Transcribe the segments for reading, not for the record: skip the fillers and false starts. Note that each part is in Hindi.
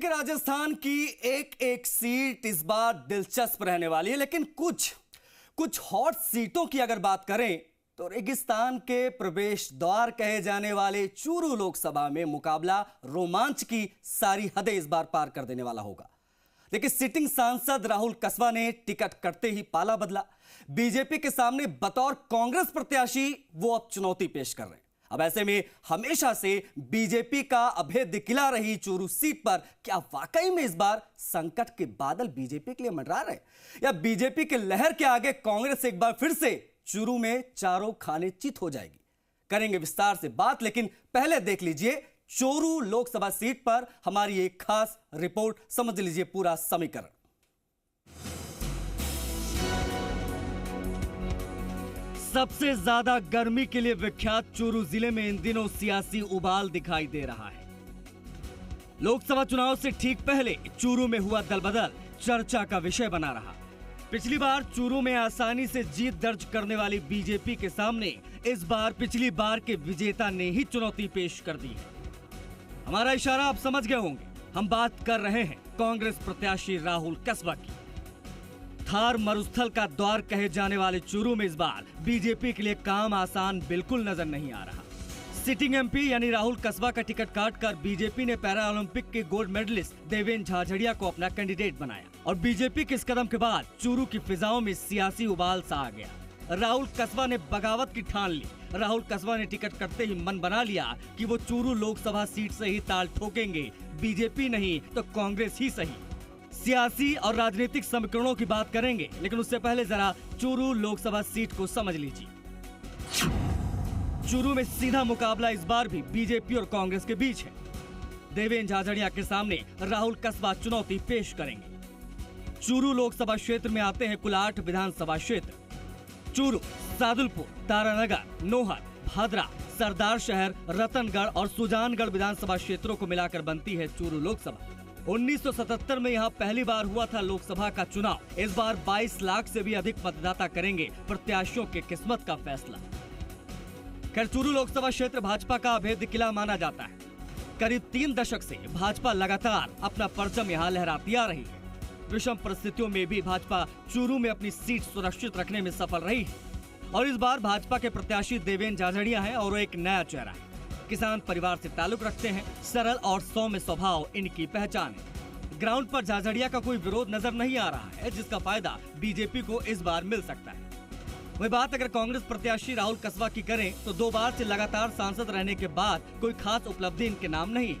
देखिए, राजस्थान की एक एक सीट इस बार दिलचस्प रहने वाली है, लेकिन कुछ हॉट सीटों की अगर बात करें तो रेगिस्तान के प्रवेश द्वार कहे जाने वाले चूरू लोकसभा में मुकाबला रोमांच की सारी हदें इस बार पार कर देने वाला होगा। देखिए, सिटिंग सांसद राहुल कसबा ने टिकट कटते ही पाला बदला। बीजेपी के सामने बतौर कांग्रेस प्रत्याशी वो अब चुनौती पेश कर रहे हैं। अब ऐसे में हमेशा से बीजेपी का अभेद्य किला रही चूरू सीट पर क्या वाकई में इस बार संकट के बादल बीजेपी के लिए मंडरा रहे, या बीजेपी के लहर के आगे कांग्रेस एक बार फिर से चूरू में चारों खाने चित हो जाएगी? करेंगे विस्तार से बात, लेकिन पहले देख लीजिए चूरू लोकसभा सीट पर हमारी एक खास रिपोर्ट। समझ लीजिए पूरा समीकरण। सबसे ज्यादा गर्मी के लिए विख्यात चूरू जिले में इन दिनों सियासी उबाल दिखाई दे रहा है। लोकसभा चुनाव से ठीक पहले चूरू में हुआ दलबदल चर्चा का विषय बना रहा। पिछली बार चूरू में आसानी से जीत दर्ज करने वाली बीजेपी के सामने इस बार पिछली बार के विजेता ने ही चुनौती पेश कर दी है। हमारा इशारा आप समझ गए होंगे, हम बात कर रहे हैं कांग्रेस प्रत्याशी राहुल कसबा की। थार मरुस्थल का द्वार कहे जाने वाले चूरू में इस बार बीजेपी के लिए काम आसान बिल्कुल नजर नहीं आ रहा। सिटिंग एमपी यानी राहुल कसबा का टिकट काटकर बीजेपी ने पैरा ओलंपिक के गोल्ड मेडलिस्ट देवेंद्र झाझड़िया को अपना कैंडिडेट बनाया, और बीजेपी के इस कदम के बाद चूरू की फिजाओं में सियासी उबाल सा आ गया। राहुल कसबा ने बगावत की ठान ली। राहुल कसबा ने टिकट कटते ही मन बना लिया कि वो चूरू लोकसभा सीट से ही ताल ठोकेंगे, बीजेपी नहीं तो कांग्रेस ही सही। सियासी और राजनीतिक समीकरणों की बात करेंगे, लेकिन उससे पहले जरा चूरू लोकसभा सीट को समझ लीजिए। चूरू में सीधा मुकाबला इस बार भी बीजेपी और कांग्रेस के बीच है। देवेंद्र झाझड़िया के सामने राहुल कसबा चुनौती पेश करेंगे। चूरू लोकसभा क्षेत्र में आते हैं कुल 8 विधानसभा क्षेत्र। चूरू, सादुलपुर, तारानगर, नोहर, भादरा, सरदार शहर, रतनगढ़ और सुजानगढ़ विधानसभा क्षेत्रों को मिलाकर बनती है चूरू लोकसभा। 1977 में यहाँ पहली बार हुआ था लोकसभा का चुनाव। इस बार 22 लाख से भी अधिक मतदाता करेंगे प्रत्याशियों के किस्मत का फैसला। खैर, चूरू लोकसभा क्षेत्र भाजपा का अभेद्य किला माना जाता है। करीब 3 दशक से भाजपा लगातार अपना परचम यहाँ लहराती आ रही है। विषम परिस्थितियों में भी भाजपा चूरू में अपनी सीट सुरक्षित रखने में सफल रही है, और इस बार भाजपा के प्रत्याशी देवेंद्र झाझड़िया हैं और वो एक नया चेहरा है। किसान परिवार से ताल्लुक रखते हैं, सरल और सौम्य स्वभाव इनकी पहचान है। ग्राउंड पर झाझड़िया का कोई विरोध नजर नहीं आ रहा है, जिसका फायदा बीजेपी को इस बार मिल सकता है। वही बात अगर कांग्रेस प्रत्याशी राहुल कसबा की करें तो 2 बार से लगातार सांसद रहने के बाद कोई खास उपलब्धि इनके नाम नहीं है।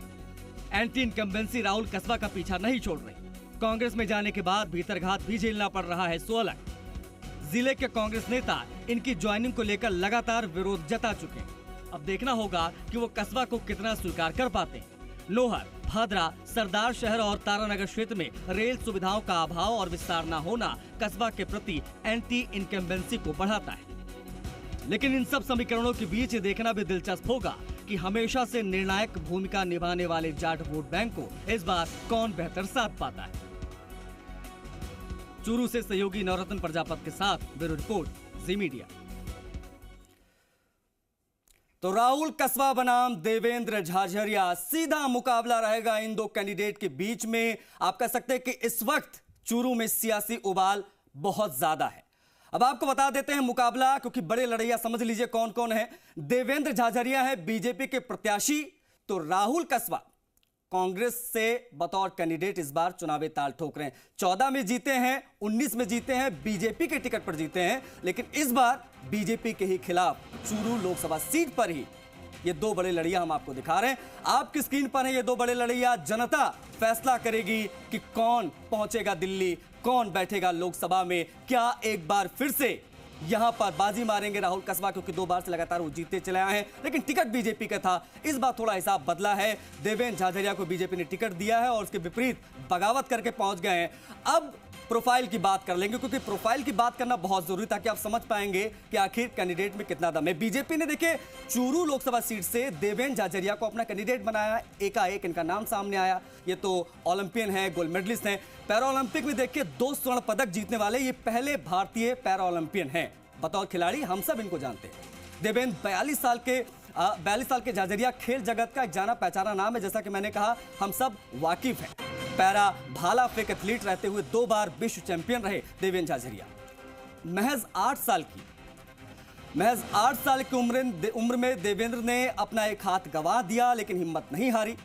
एंटी इनकम्बेंसी राहुल कसबा का पीछा नहीं छोड़ रही। कांग्रेस में जाने के बाद भीतरघात भी झेलना पड़ रहा है सो अलग। जिले के कांग्रेस नेता इनकी ज्वाइनिंग को लेकर लगातार विरोध जता चुके हैं। अब देखना होगा कि वो कस्बा को कितना स्वीकार कर पाते हैं। लोहर, भादरा, सरदार शहर और तारानगर क्षेत्र में रेल सुविधाओं का अभाव और विस्तार न होना कस्बा के प्रति एंटी इनकम्बेंसी को बढ़ाता है। लेकिन इन सब समीकरणों के बीच देखना भी दिलचस्प होगा कि हमेशा से निर्णायक भूमिका निभाने वाले जाट वोट बैंक को इस बार कौन बेहतर साथ पाता है। चूरू से सहयोगी नवरत्न प्रजापत के साथ ब्यूरो रिपोर्ट, जी मीडिया। तो राहुल कसबा बनाम देवेंद्र झाझड़िया, सीधा मुकाबला रहेगा इन 2 कैंडिडेट के बीच में। आप कह सकते हैं कि इस वक्त चूरू में सियासी उबाल बहुत ज्यादा है। अब आपको बता देते हैं मुकाबला, क्योंकि बड़े लड़ैया समझ लीजिए कौन कौन है। देवेंद्र झाझड़िया है बीजेपी के प्रत्याशी, तो राहुल कसबा कांग्रेस से बतौर कैंडिडेट इस बार चुनावी ताल ठोक रहे हैं। 14 में जीते हैं, 19 में जीते हैं, बीजेपी के टिकट पर जीते हैं, लेकिन इस बार बीजेपी के ही खिलाफ चूरू लोकसभा सीट पर ही ये 2 बड़े लड़ैया हम आपको दिखा रहे हैं। आपकी स्क्रीन पर है ये 2 बड़े लड़ैया। जनता फैसला करेगी कि कौन पहुंचेगा दिल्ली, कौन बैठेगा लोकसभा में। क्या एक बार फिर से यहां पर बाजी मारेंगे राहुल कसबा, क्योंकि 2 बार से लगातार वो जीतते चले आए हैं, लेकिन टिकट बीजेपी का था। इस बार थोड़ा हिसाब बदला है। देवेंद्र झाझड़िया को बीजेपी ने टिकट दिया है और उसके विपरीत बगावत करके पहुंच गए हैं। अब प्रोफाइल की बात कर लेंगे, क्योंकि प्रोफाइल की बात करना बहुत जरूरी, ताकि आप समझ पाएंगे कि आखिर कैंडिडेट में कितना दम है। बीजेपी ने देखिए चूरू लोकसभा सीट से देवेंद्र झाझड़िया को अपना कैंडिडेट बनाया। एकाएक इनका नाम सामने आया। ये तो ओलंपियन है, गोल्ड मेडलिस्ट हैं। पैरा ओलंपिक में देखिए 2 स्वर्ण पदक जीतने वाले ये पहले भारतीय पैरा ओलंपियन हैं। बतौर खिलाड़ी हम सब इनको जानते हैं। देवेंद्र 42 साल के 42 साल के झाझड़िया खेल जगत का एक जाना पहचाना नाम है, जैसा कि मैंने कहा हम सब वाकिफ हैं। पैरा भाला फेंक एथलीट रहते हुए 2 बार विश्व चैंपियन रहे देवेंद्र झाझड़िया। महज 8 साल की उम्र में देवेंद्र ने अपना एक हाथ गंवा दिया, लेकिन हिम्मत नहीं हारी।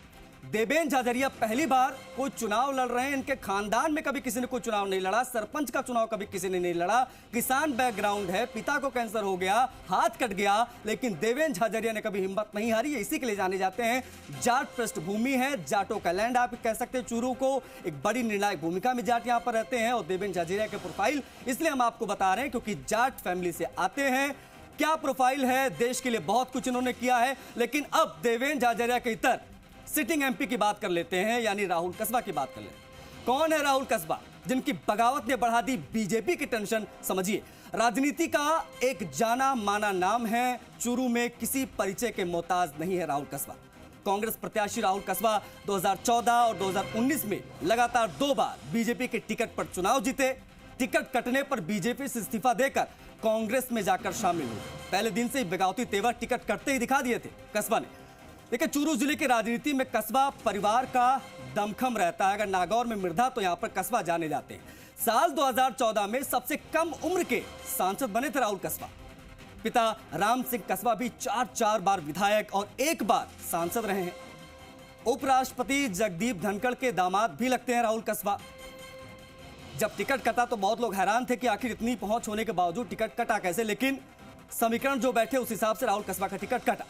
देवेंद्र झाझड़िया पहली बार कोई चुनाव लड़ रहे हैं। इनके खानदान में कभी किसी ने कोई चुनाव नहीं लड़ा, सरपंच का चुनाव कभी किसी ने नहीं लड़ा। किसान बैकग्राउंड है, पिता को कैंसर हो गया, हाथ कट गया, लेकिन देवेंद्र झाझड़िया ने कभी हिम्मत नहीं हारी। इसी के लिए जाने जाते हैं। जाट पृष्ठभूमि है, जाटों का लैंड आप कह सकते हैं चूरू को। एक बड़ी निर्णायक भूमिका में जाट यहां पर रहते हैं। और देवेंद्र झाझड़िया के प्रोफाइल इसलिए हम आपको बता रहे हैं क्योंकि जाट फैमिली से आते हैं। क्या प्रोफाइल है, देश के लिए बहुत कुछ इन्होंने किया है। लेकिन अब देवेंद्र झाझड़िया के इतर सिटिंग एमपी की बात कर लेते हैं, यानी राहुल कस्बा की बात कर लेते हैं। कौन है राहुल कस्बा, जिनकी बगावत ने बढ़ा दी बीजेपी की टेंशन? समझिए, राजनीति का एक जाना माना नाम है। चूरू में किसी परिचय के मोहताज नहीं है राहुल कस्बा। कांग्रेस प्रत्याशी राहुल कस्बा 2014 और 2019 में लगातार 2 बार बीजेपी के टिकट पर चुनाव जीते। टिकट कटने पर बीजेपी से इस्तीफा देकर कांग्रेस में जाकर शामिल हुए। पहले दिन से ही बगावती तेवर टिकट कटते ही दिखा दिए थे कस्बा ने। देखिए, चूरू जिले की राजनीति में कस्बा परिवार का दमखम रहता है। अगर नागौर में मृधा तो यहां पर कस्बा जाने जाते हैं। साल 2014 में सबसे कम उम्र के सांसद बने थे राहुल कस्बा। पिता राम सिंह कस्बा भी 4 बार विधायक और 1 बार सांसद रहे हैं। उपराष्ट्रपति जगदीप धनखड़ के दामाद भी लगते हैं राहुल कस्बा। जब टिकट कटा तो बहुत लोग हैरान थे कि आखिर इतनी पहुंच होने के बावजूद टिकट कटा कैसे, लेकिन समीकरण जो बैठे उस हिसाब से राहुल कस्बा का टिकट कटा।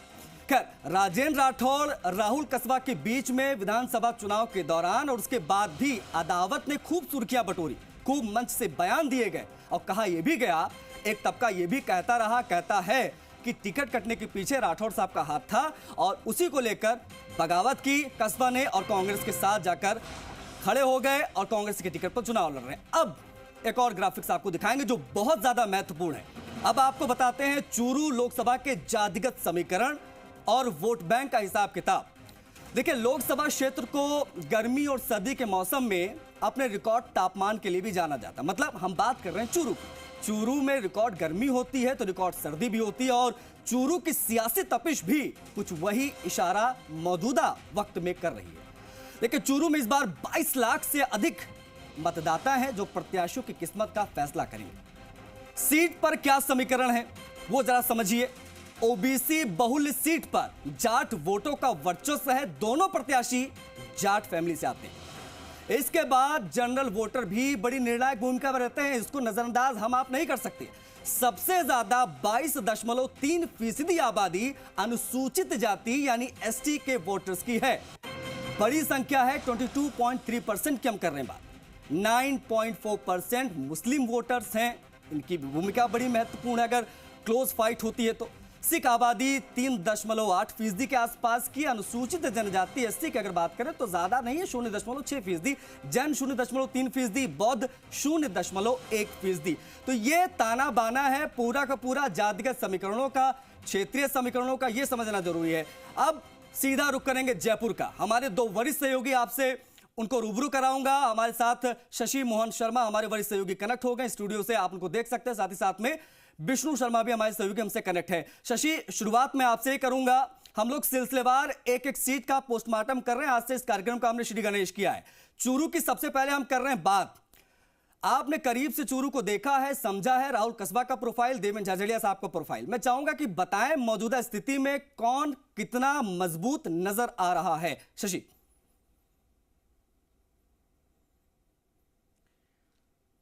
खैर, राजेंद्र राठौड़ राहुल कस्बा के बीच में विधानसभा चुनाव के दौरान और उसके बाद भी अदावत ने खूब सुर्खियां बटोरी, खूब मंच से बयान दिए गए और कहा यह भी गया, एक तबका यह भी कहता है कि टिकट कटने के पीछे राठौड़ साहब का हाथ था और उसी को लेकर बगावत की कस्बा ने और कांग्रेस के साथ जाकर खड़े हो गए और कांग्रेस के टिकट पर चुनाव लड़ रहे हैं। अब एक और ग्राफिक्स आपको दिखाएंगे जो बहुत ज्यादा महत्वपूर्ण है। अब आपको बताते हैं चूरू लोकसभा के जातिगत समीकरण और वोट बैंक का हिसाब किताब। देखिए, लोकसभा क्षेत्र को गर्मी और सर्दी के मौसम में अपने रिकॉर्ड तापमान के लिए भी जाना जाता है। मतलब हम बात कर रहे हैं चूरू की। चूरू में रिकॉर्ड गर्मी होती है तो रिकॉर्ड सर्दी भी होती है और चूरू की सियासी तपिश भी कुछ वही इशारा मौजूदा वक्त में कर रही है। देखिए, चूरू में इस बार 22 लाख से अधिक मतदाता हैं जो प्रत्याशियों की किस्मत का फैसला करेंगे। सीट पर क्या समीकरण है वो जरा समझिए। ओबीसी बहुल सीट पर जाट वोटों का वर्चस्व है। दोनों प्रत्याशी जाट फैमिली से आते हैं। इसके बाद जनरल वोटर भी बड़ी निर्णायक भूमिका में रहते हैं, इसको नजरअंदाज हम आप नहीं कर सकते। सबसे ज्यादा 22.3% आबादी अनुसूचित जाति यानी एसटी के वोटर्स की है। बड़ी संख्या है 22.3% की हम कर रहे हैं बात। 9.4% मुस्लिम वोटर्स हैं, इनकी भूमिका बड़ी महत्वपूर्ण है अगर क्लोज फाइट होती है तो। सिख आबादी 3.8% के आसपास की। अनुसूचित जनजाति एससी की अगर बात करें तो ज्यादा नहीं है, 0.6%। जैन 0.3%, बौद्ध 0.1%। तो ये ताना बाना है पूरा का पूरा जातिगत समीकरणों का, क्षेत्रीय समीकरणों का, ये समझना जरूरी है। अब सीधा रुख करेंगे जयपुर का। हमारे 2 वरिष्ठ सहयोगी आपसे उनको रूबरू कराऊंगा। हमारे साथ शशि मोहन शर्मा हमारे वरिष्ठ सहयोगी कनेक्ट हो गए स्टूडियो से, आप उनको देख सकते हैं। साथ ही साथ में विष्णु शर्मा भी हमारे सहयोगी हमसे कनेक्ट है। शशि, शुरुआत में आपसे ही करूंगा। हम लोग सिलसिलेवार एक सीट का पोस्टमार्टम कर रहे हैं। आज से इस कार्यक्रम का हमने श्री गणेश किया है। चूरू की सबसे पहले हम कर रहे हैं बात। आपने करीब से चूरू को देखा है, समझा है, राहुल कस्बा का प्रोफाइल, देवेंद्र झाझड़िया साहब का प्रोफाइल। मैं चाहूंगा कि बताएं मौजूदा स्थिति में कौन कितना मजबूत नजर आ रहा है। शशि।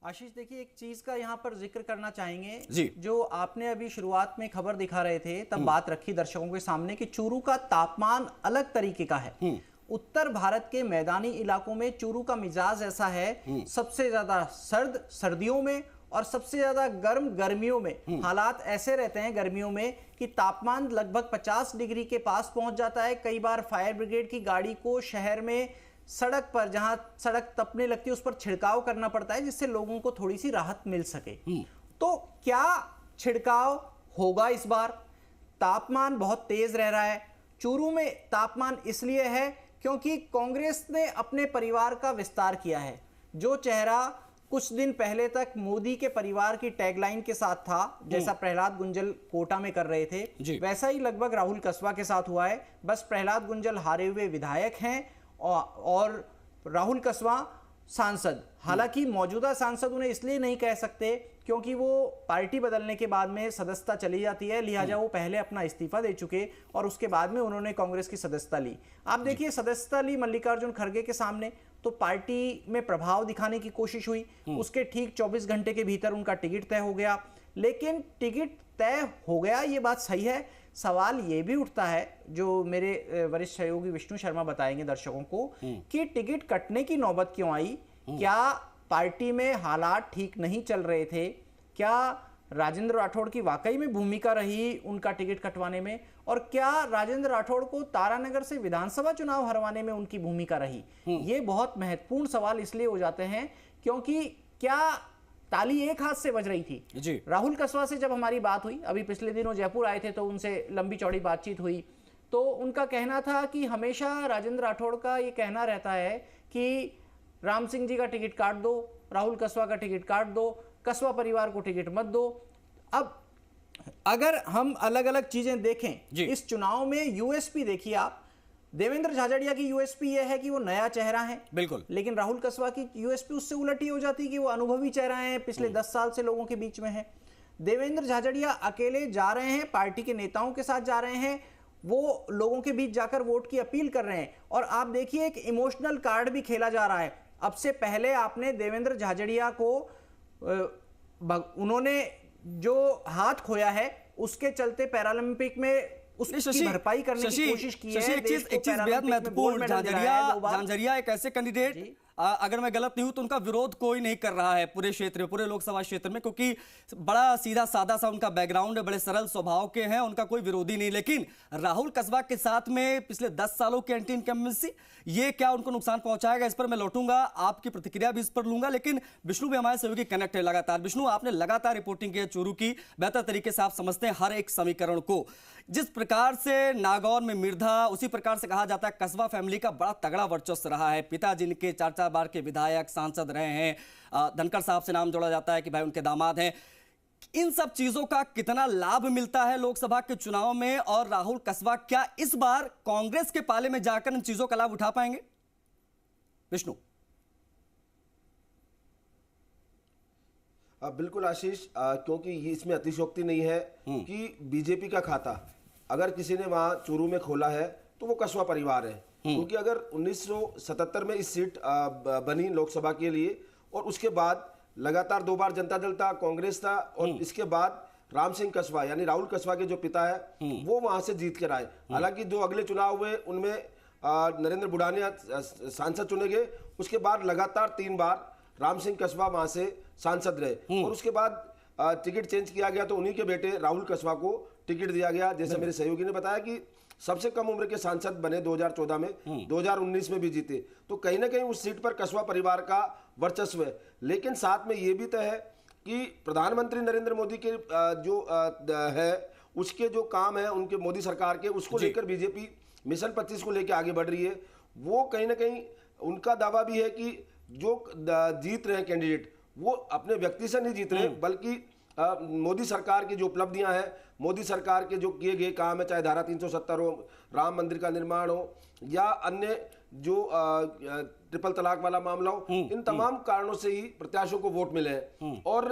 आशीष, देखिए, एक चीज का यहाँ पर जिक्र करना चाहेंगे जी। जो आपने अभी शुरुआत में खबर दिखा रहे थे तब बात रखी दर्शकों के सामने कि चूरू का तापमान अलग तरीके का है। उत्तर भारत के मैदानी इलाकों में चूरू का मिजाज ऐसा है, सबसे ज्यादा सर्द सर्दियों में और सबसे ज्यादा गर्म गर्मियों में। हालात ऐसे रहते हैं गर्मियों में कि तापमान लगभग 50 डिग्री के पास पहुंच जाता है। कई बार फायर ब्रिगेड की गाड़ी को शहर में सड़क पर, जहां सड़क तपने लगती है, उस पर छिड़काव करना पड़ता है जिससे लोगों को थोड़ी सी राहत मिल सके। तो क्या छिड़काव होगा इस बार? तापमान बहुत तेज रह रहा है। चूरू में तापमान इसलिए है क्योंकि कांग्रेस ने अपने परिवार का विस्तार किया है। जो चेहरा कुछ दिन पहले तक मोदी के परिवार की टैगलाइन के साथ था, जैसा प्रहलाद गुंजल कोटा में कर रहे थे, वैसा ही लगभग राहुल कसबा के साथ हुआ है। बस प्रहलाद गुंजल हारे हुए विधायक हैं और राहुल कसबा सांसद। हालांकि मौजूदा सांसद उन्हें इसलिए नहीं कह सकते क्योंकि वो पार्टी बदलने के बाद में सदस्यता चली जाती है, लिहाजा वो पहले अपना इस्तीफा दे चुके और उसके बाद में उन्होंने कांग्रेस की सदस्यता ली। आप देखिए, सदस्यता ली मल्लिकार्जुन खड़गे के सामने तो पार्टी में प्रभाव दिखाने की कोशिश हुई, उसके ठीक 24 घंटे के भीतर उनका टिकट तय हो गया। लेकिन टिकट तय हो गया, ये बात सही है। सवाल ये भी उठता है, जो मेरे वरिष्ठ सहयोगी विष्णु शर्मा बताएंगे दर्शकों को, कि टिकट कटने की नौबत क्यों आई? क्या पार्टी में हालात ठीक नहीं चल रहे थे? क्या राजेंद्र राठौड़ की वाकई में भूमिका रही उनका टिकट कटवाने में? और क्या राजेंद्र राठौड़ को तारानगर से विधानसभा चुनाव हरवाने में उनकी भूमिका रही? ये बहुत महत्वपूर्ण सवाल इसलिए हो जाते हैं क्योंकि क्या ताली एक हाथ से बज रही थी जी। राहुल कसबा से जब हमारी बात हुई, अभी पिछले दिनों जयपुर आए थे तो उनसे लंबी चौड़ी बातचीत हुई, तो उनका कहना था कि हमेशा राजेंद्र राठौड़ का ये कहना रहता है कि राम सिंह जी का टिकट काट दो, राहुल कसबा का टिकट काट दो, कसबा परिवार को टिकट मत दो। अब अगर हम अलग अलग चीजें देखें इस चुनाव में, यूएसपी देखिए आप, देवेंद्र झाझड़िया की यूएसपी यह है कि वो नया चेहरा है, बिल्कुल, लेकिन राहुल कसबा की यूएसपी उससे उलट ही हो जाती है कि वो अनुभवी चेहरा है, पिछले 10 साल से लोगों के बीच में है। देवेंद्र झाझड़िया अकेले जा रहे हैं, पार्टी के नेताओं के साथ जा रहे हैं, वो लोगों के बीच जाकर वोट की अपील कर रहे हैं। और आप देखिए, एक इमोशनल कार्ड भी खेला जा रहा है। अब से पहले आपने देवेंद्र झाझड़िया को उन्होंने जो हाथ खोया है उसके चलते पैरालंपिक में उसकी भरपाई करने की कोशिश की है। एक चीज बेहद महत्वपूर्ण, झाझड़िया एक ऐसे कैंडिडेट, अगर मैं गलत नहीं हूं तो उनका विरोध कोई नहीं कर रहा है पूरे क्षेत्र में, पूरे लोकसभा क्षेत्र में, क्योंकि बड़ा सीधा सादा सा उनका बैकग्राउंड है, बड़े सरल स्वभाव के हैं, उनका कोई विरोधी नहीं। लेकिन राहुल कसबा के साथ में पिछले 10 सालों की एंटी इनकम्बेंसी, ये क्या उनको नुकसान पहुंचाएगा? इस पर मैं लौटूंगा, आपकी प्रतिक्रिया भी इस पर लूंगा। लेकिन विष्णु भी हमारे सहयोगी कनेक्ट है लगातार। विष्णु, आपने लगातार रिपोर्टिंग की है चूरू की, बेहतर तरीके से आप समझते हैं हर एक समीकरण को। जिस प्रकार से नागौर में मिर्धा, उसी प्रकार से कहा जाता है कसबा फैमिली का बड़ा तगड़ा वर्चस्व रहा है। पिताजी इनके 4 बार के विधायक, सांसद रहे हैं, धनखड़ साहब से नाम जोड़ा जाता है कि भाई उनके दामाद हैं। इन सब चीजों का कितना लाभ मिलता है लोकसभा के चुनाव में, और राहुल कसबा क्या इस बार कांग्रेस के पाले में जाकर इन चीजों का लाभ उठा पाएंगे? विष्णु। बिल्कुल आशीष, क्योंकि ये इसमें अतिशयोक्ति नहीं है कि बीजेपी का खाता अगर किसी ने वहां चूरू में खोला है तो वो कसबा परिवार है। क्योंकि अगर 1977 में इस सीट बनी लोकसभा के लिए और उसके बाद लगातार 2 बार जनता दल था, कांग्रेस था, और इसके बाद राम सिंह कसबा यानी राहुल कसबा के जो पिता है वो वहां से जीत कर आए। हालांकि जो अगले चुनाव हुए उनमें नरेंद्र बुढ़ानिया सांसद चुने गए, उसके बाद लगातार 3 बार राम सिंह कसबा वहां से सांसद रहे, और उसके बाद टिकट चेंज किया गया तो उन्हीं के बेटे राहुल कसबा को टिकट दिया गया। जैसे मेरे सहयोगी ने बताया कि सबसे कम उम्र के सांसद बने 2014 में, 2019 में भी जीते, तो कहीं ना कहीं उस सीट पर कसबा परिवार का वर्चस्व है। लेकिन साथ में ये भी तय है कि प्रधानमंत्री नरेंद्र मोदी के जो है उसके जो काम है उनके मोदी सरकार के, उसको लेकर बीजेपी मिशन 25 को लेकर आगे बढ़ रही है। वो कहीं ना कहीं उनका दावा भी है कि जो जीत रहे हैं कैंडिडेट वो अपने व्यक्ति से नहीं जीत रहे, बल्कि मोदी सरकार की जो उपलब्धियां हैं, मोदी सरकार के जो किए गए काम है, चाहे धारा 370 हो, राम मंदिर का निर्माण हो, या अन्य जो ट्रिपल तलाक वाला मामला हो, इन तमाम कारणों से ही प्रत्याशियों को वोट मिले हैं और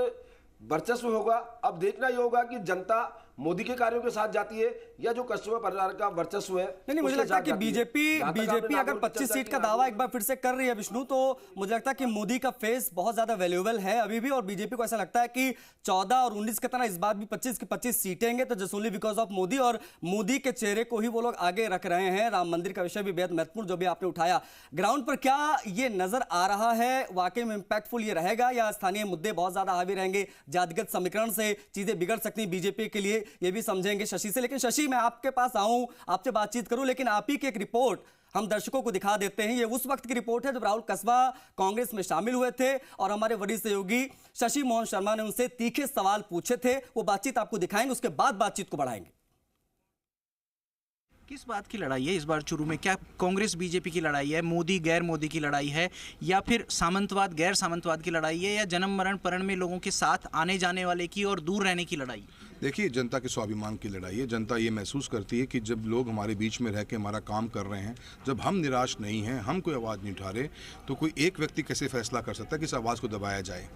वर्चस्व होगा। अब देखना ही होगा कि जनता मोदी के कार्यों के साथ जाती है या जो कसबा परिवार का वर्चस्व है। नहीं, मुझे लगता है कि बीजेपी अगर 25 सीट का दावा एक बार फिर से कर रही है विष्णु, तो मुझे लगता है कि मोदी का फेस बहुत ज्यादा वैल्यूएबल है अभी भी, और बीजेपी को ऐसा लगता है कि 14 और 19 की तरह इस बार भी 25 की 25 सीटेंगे तो just only because of Modi, और मोदी के चेहरे को ही वो लोग आगे रख रहे हैं। राम मंदिर का विषय भी बेहद महत्वपूर्ण जो भी आपने उठाया। ग्राउंड पर क्या ये नजर आ रहा है, वाकई में इंपैक्टफुल ये रहेगा या स्थानीय मुद्दे बहुत ज्यादा हावी रहेंगे, जातिगत समीकरण से चीजें बिगड़ सकती हैं बीजेपी के लिए, ये भी समझेंगे शशि से। लेकिन शशि, मैं आपके पास आऊं, आपसे बातचीत करूं, लेकिन आप ही की एक रिपोर्ट हम दर्शकों को दिखा देते हैं। ये उस वक्त की रिपोर्ट है जब राहुल कसबा कांग्रेस में शामिल हुए थे और हमारे वरिष्ठ सहयोगी शशि मोहन शर्मा ने उनसे तीखे सवाल पूछे थे। वो बातचीत आपको दिखाएंगे, उसके बाद बातचीत को बढ़ाएंगे। किस बात की लड़ाई है इस बार चुरू में? क्या कांग्रेस बीजेपी की लड़ाई है, मोदी गैर मोदी की लड़ाई है, या फिर सामंतवाद गैर सामंतवाद की लड़ाई है, या जन्म मरण परण में लोगों के साथ आने जाने वाले की और दूर रहने की लड़ाई? देखिए, जनता के स्वाभिमान की लड़ाई है। जनता ये महसूस करती है कि जब लोग हमारे बीच में रह के हमारा काम कर रहे हैं, जब हम निराश नहीं हैं, हम कोई आवाज़ नहीं उठा रहे, तो कोई एक व्यक्ति कैसे फैसला कर सकता है कि इस आवाज़ को दबाया जाए?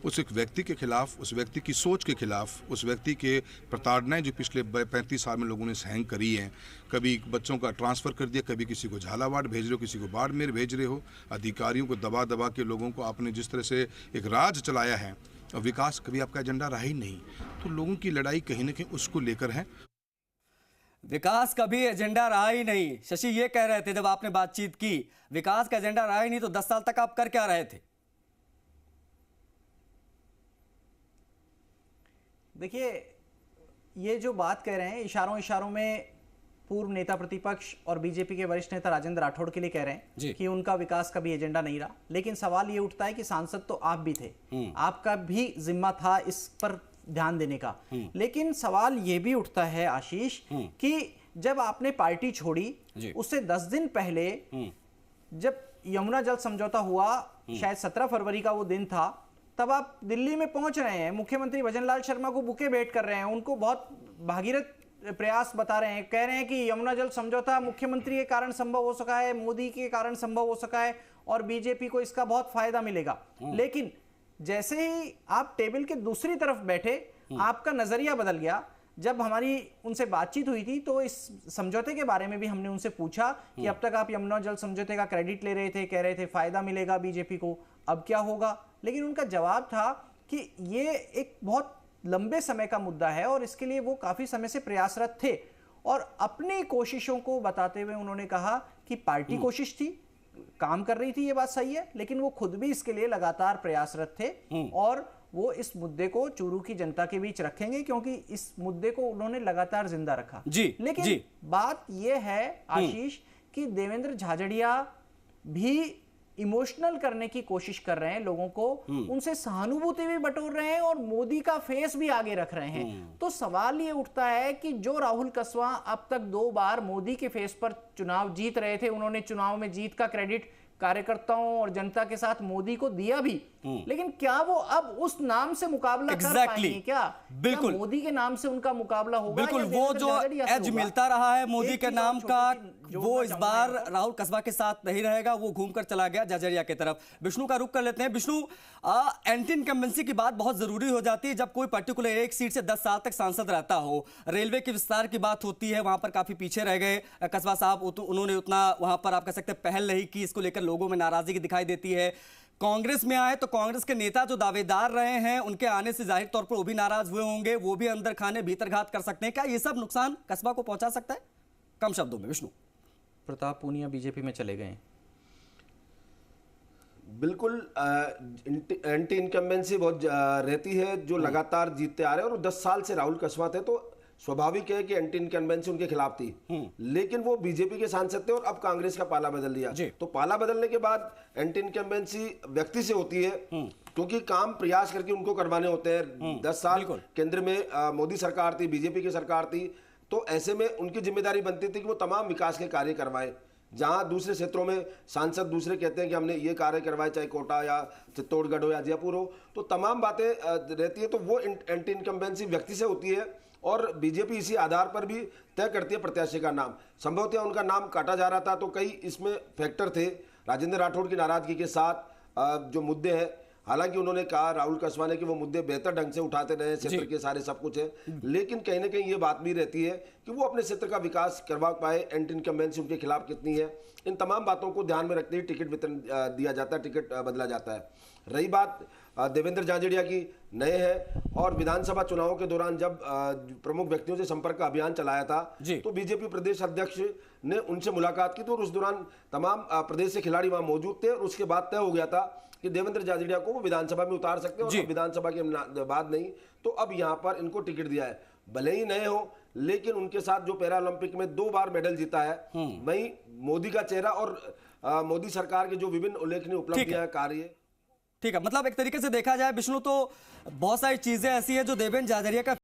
उस एक व्यक्ति के खिलाफ, उस व्यक्ति की सोच के खिलाफ, उस व्यक्ति के प्रताड़नाएं जो पिछले 35 साल में लोगों ने सहन करी हैं, कभी बच्चों का ट्रांसफ़र कर दिया, कभी किसी को झालावाड़ भेज रहे हो, किसी को बाड़मेर भेज रहे हो, अधिकारियों को दबा दबा के लोगों को आपने जिस तरह से एक राज चलाया है, और विकास कभी आपका एजेंडा रहा ही नहीं। तो लोगों की लड़ाई कहीं ना कहीं उसको लेकर है। विकास कभी एजेंडा रहा ही नहीं। शशि ये कह रहे थे जब आपने बातचीत की, विकास का एजेंडा रहा ही नहीं, तो 10 साल तक आप कर क्या रहे थे? देखिए, ये जो बात कह रहे हैं इशारों इशारों में पूर्व नेता प्रतिपक्ष और बीजेपी के वरिष्ठ नेता राजेंद्र राठौड़ के लिए कह रहे हैं कि उनका विकास का भी एजेंडा नहीं रहा। लेकिन सवाल ये उठता है कि सांसद तो आप भी थे, आपका भी जिम्मा था इस पर ध्यान देने का। लेकिन सवाल ये भी उठता है आशीष कि जब आपने पार्टी छोड़ी उससे 10 दिन पहले जब यमुना जल समझौता हुआ, शायद 17 फरवरी का वो दिन था, तब आप दिल्ली में पहुंच रहे हैं, मुख्यमंत्री भजनलाल शर्मा को बुके भेंट कर रहे हैं, उनको बहुत भागीरथ प्रयास बता रहे हैं, कह रहे हैं कि यमुना जल समझौता मुख्यमंत्री के कारण संभव हो सका है, मोदी के कारण संभव हो सका है और बीजेपी को इसका बहुत फायदा मिलेगा। लेकिन जैसे ही आप टेबल के दूसरी तरफ बैठे, आपका नजरिया बदल गया। जब हमारी उनसे बातचीत हुई थी तो इस समझौते के बारे में भी हमने उनसे पूछा कि अब तक आप यमुना जल समझौते का क्रेडिट ले रहे थे, कह रहे थे फायदा मिलेगा बीजेपी को, अब क्या होगा? लेकिन उनका जवाब था कि ये एक बहुत लंबे समय का मुद्दा है और इसके लिए वो काफी समय से प्रयासरत थे। और अपनी कोशिशों को बताते हुए उन्होंने कहा कि पार्टी कोशिश थी, काम कर रही थी, ये बात सही है, लेकिन वो खुद भी इसके लिए लगातार प्रयासरत थे और वो इस मुद्दे को चूरू की जनता के बीच रखेंगे, क्योंकि इस मुद्दे को उन्होंने लगातार जिंदा रखा। लेकिन बात यह है आशीष कि देवेंद्र झाझड़िया भी इमोशनल करने की कोशिश कर रहे हैं लोगों को, उनसे सहानुभूति भी बटोर रहे हैं और मोदी का फेस भी आगे रख रहे हैं। तो सवाल ये उठता है कि जो राहुल कसवा अब तक 2 बार मोदी के फेस पर चुनाव जीत रहे थे, उन्होंने चुनाव में जीत का क्रेडिट कार्यकर्ताओं और जनता के साथ मोदी को दिया भी, लेकिन क्या वो अब उस नाम से मुकाबला कर पाएंगे? क्या बिल्कुल क्या मोदी के नाम से उनका मुकाबला होगा? बिल्कुल, वो जो एज मिलता रहा है मोदी के नाम का, वो इस बार राहुल कसबा के साथ नहीं रहेगा, वो घूमकर चला गया झाझड़िया की तरफ। विष्णु का रुख कर लेते हैं। विष्णु, एंटी इनकम्बेंसी की बात बहुत जरूरी हो जाती है जब कोई पर्टिकुलर एक सीट से 10 साल तक सांसद रहता हो। रेलवे के विस्तार की बात होती है, वहां पर काफी पीछे रह गए कसबा साहब, उन्होंने उतना वहां पर आप कह सकते हैं पहल नहीं की, इसको लेकर लोगों में नाराजगी दिखाई देती है। कांग्रेस में आए तो कांग्रेस के नेता जो दावेदार रहे हैं, उनके आने से जाहिर तौर पर वो भी नाराज हुए होंगे, वो भी अंदर खाने भीतर घात कर सकते हैं। क्या ये सब नुकसान कस्बा को पहुंचा सकता है? कम शब्दों में विष्णु। प्रताप पूनिया बीजेपी में चले गए। बिल्कुल, एंटी इनकम्बेंसी बहुत रहती है, जो लगातार जीतते आ रहे हैं, और 10 साल से राहुल कसबा थे, तो स्वाभाविक है कि एंटी इनकम्बेंसी उनके खिलाफ थी। लेकिन वो बीजेपी के सांसद थे और अब कांग्रेस का पाला बदल दिया, तो पाला बदलने के बाद एंटी इनकम्बेंसी व्यक्ति से होती है, क्योंकि काम प्रयास करके उनको करवाने होते हैं। 10 साल केंद्र में मोदी सरकार थी, बीजेपी की सरकार थी, तो ऐसे में उनकी जिम्मेदारी बनती थी कि वो तमाम विकास के कार्य करवाएं। जहां दूसरे क्षेत्रों में सांसद दूसरे कहते हैं कि हमने ये कार्य करवाए, चाहे कोटा या चित्तौड़गढ़ हो या जयपुर हो, तो तमाम बातें रहती है, तो वो एंटी इनकम्बेंसी व्यक्ति से होती है और बीजेपी इसी आधार पर भी तय करती है प्रत्याशी का नाम। संभवतः उनका नाम काटा जा रहा था, तो कई इसमें फैक्टर थे। राजेंद्र राठौड़ की नाराजगी के साथ जो मुद्दे हैं, हालांकि उन्होंने कहा राहुल कसबा ने कि वो मुद्दे बेहतर ढंग से उठाते रहे, क्षेत्र के सारे सब कुछ है, लेकिन कहीं ना कहीं ये बात भी रहती है कि वो अपने क्षेत्र का विकास करवा पाए, एंटी इनकम्बेंसी उनके खिलाफ कितनी है, इन तमाम बातों को ध्यान में रखते हुए टिकट वितरण दिया जाता है, टिकट बदला जाता है। रही बात देवेंद्र झाझड़िया की, नए हैं और विधानसभा चुनावों के दौरान जब प्रमुख व्यक्तियों से संपर्क का अभियान चलाया था, तो बीजेपी प्रदेश अध्यक्ष ने उनसे मुलाकात की, तो उस दौरान तमाम प्रदेश से खिलाड़ी वहां मौजूद थे और उसके बाद तय हो गया था कि देवेंद्र झाझड़िया को वो विधानसभा में उतार सकते हैं और विधानसभा के बाद नहीं, तो अब यहाँ पर इनको टिकट दिया है। भले ही नए हो, लेकिन उनके साथ जो पैरा ओलंपिक में 2 बार मेडल जीता है, वही मोदी का चेहरा और मोदी सरकार के जो विभिन्न उल्लेखनीय उपलब्धियां कार्य। ठीक है, मतलब एक तरीके से देखा जाए विष्णु तो बहुत सारी चीजें ऐसी है जो देवेंद्र झाझड़िया का